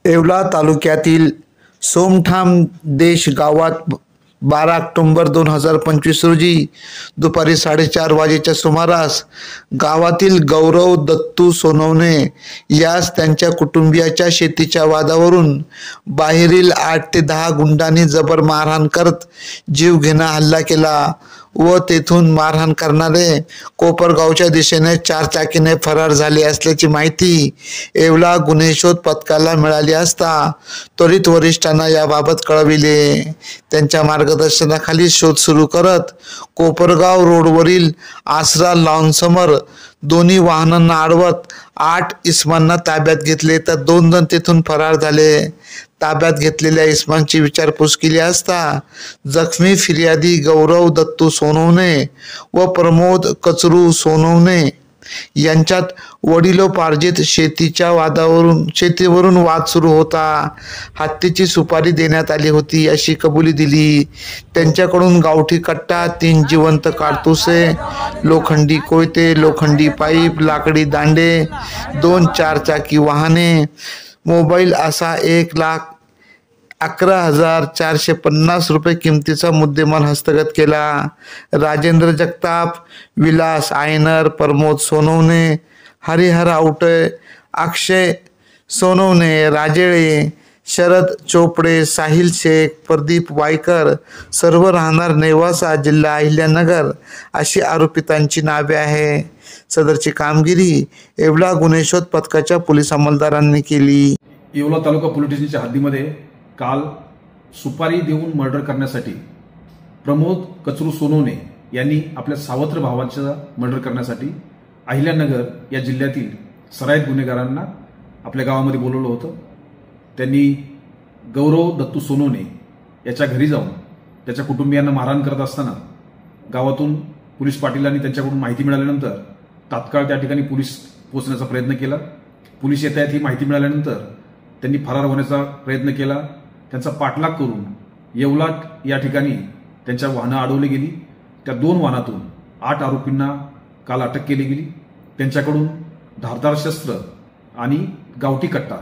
येवला तालुक्यातील सोमठाम देश गावात 12 ऑक्टोबर 2025 रोजी दुपारी 4:30 वाजेच्या सुमारास गावातील गौरव दत्तू सोनवणे यास त्यांच्या कुटुंबियाच्या शेतीच्या वादावरून बाहेरील 8 ते 10 गुंडांनी जबर मारहाण करत जीवघेणा हल्ला केला व तेथून मारहाण करणारे कोपरगावच्या दिशेने 4 चाकीने फरार झाले असल्याची माहिती येवला गुन्हे शोध पथकाला मिळाली असता त्वरित वरिष्ठांना याबाबत कळविले। त्यांच्या मार्गदर्शनाखाली शोध सुरू करत कोपरगाव रोडवरील आसरा लॉनसमोर दोन्ही वाहनांना अडवत 8 इसमांना ताब्यात घेतले तर 2 जण तेथून फरार झाले। ताब्यात घेतलेल्या इसमांची विचारपूस केली असता जखमी फिर्यादी गौरव दत्तू सोनवणे व प्रमोद कचरू सोनवणे यांच्यात वडिलोपार्जित शेतीवरून वाद सुरू होता। हत्येची सुपारी देण्यात आली होती अशी कबुली दिली। त्यांच्याकडून गावठी कट्टा, 3 जिवंत कारतुसे, लोखंडी कोयते, लोखंडी पाईप, लाकडी दांडे, 2 4 चाकी वाहने, मोबाईल असा 1,11,450 रुपये किमतीचा मुद्देमाल हस्तगत केला। राजेंद्र जगताप, विलास आयनर, प्रमोद सोनवणे, हरिहर आवटे, अक्षय सोनवणे, राजेळे, शरद चोपडे, साहिल शेख, प्रदीप वायकर सर्व राहणार नेवासा, जिल्हा अहिल्यानगर अशी आरोपितांची नावे आहे। सदरची कामगिरी येवला गुन्हे शोध पथकाच्या पोलीस अंमलदारांनी केली। येवला तालुका पोलीस स्टेशनच्या हद्दीमध्ये काल सुपारी देऊन मर्डर करण्यासाठी प्रमोद कचरू सोनवणे यांनी आपल्या सावत्र भावाचा मर्डर करण्यासाठी अहिल्यानगर या जिल्ह्यातील सराईत गुन्हेगारांना आपल्या गावामध्ये बोलवलं होतं। त्यांनी गौरव दत्तू सोनवणे याच्या घरी जाऊन त्याच्या कुटुंबियांना मारहाण करत असताना गावातून पोलीस पाटीलांनी त्यांच्याकडून माहिती मिळाल्यानंतर तात्काळ त्या ठिकाणी पोलीस पोहोचण्याचा प्रयत्न केला। पोलीस येत आहेत ही माहिती मिळाल्यानंतर त्यांनी फरार होण्याचा प्रयत्न केला। त्यांचा पाठलाग करून येवला या ठिकाणी त्यांच्या वाहनं अडवली गेली। त्या 2 वाहनातून 8 आरोपींना काल अटक केली गेली। त्यांच्याकडून धारदार शस्त्र आणि गावठी कट्टा,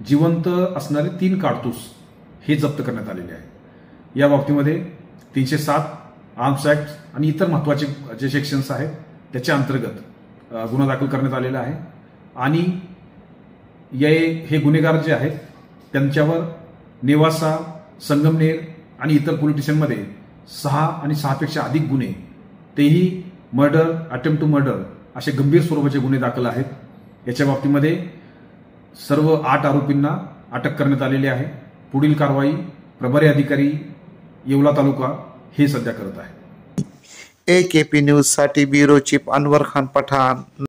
जिवंत असणारे 3 कारतूस हे जप्त करण्यात आलेले आहे। या बाबतीमध्ये 307 आर्म्स ऍक्ट आणि इतर महत्त्वाचे जे सेक्शन्स आहेत त्याच्या अंतर्गत गुन्हा दाखल करण्यात आलेला आहे आणि हे गुन्हेगार जे आहेत त्यांच्यावर नेवासा, संगमनेर आणि इतर पोलीस स्टेशनमध्ये 6 आणि 6 पेक्षा अधिक गुन्हे, तेही मर्डर, अटेम्प्ट टू मर्डर असे गंभीर स्वरूपाचे गुन्हे दाखल आहेत। याच्या बाबतीमध्ये सर्व 8 आरोपींना अटक करण्यात आलेली आहे। पुढील कारवाई प्रभारी अधिकारी येवला तालुका हे सध्या करत आहे। AKP न्यूज साठी ब्युरो चीफ अनवर खान पठाण।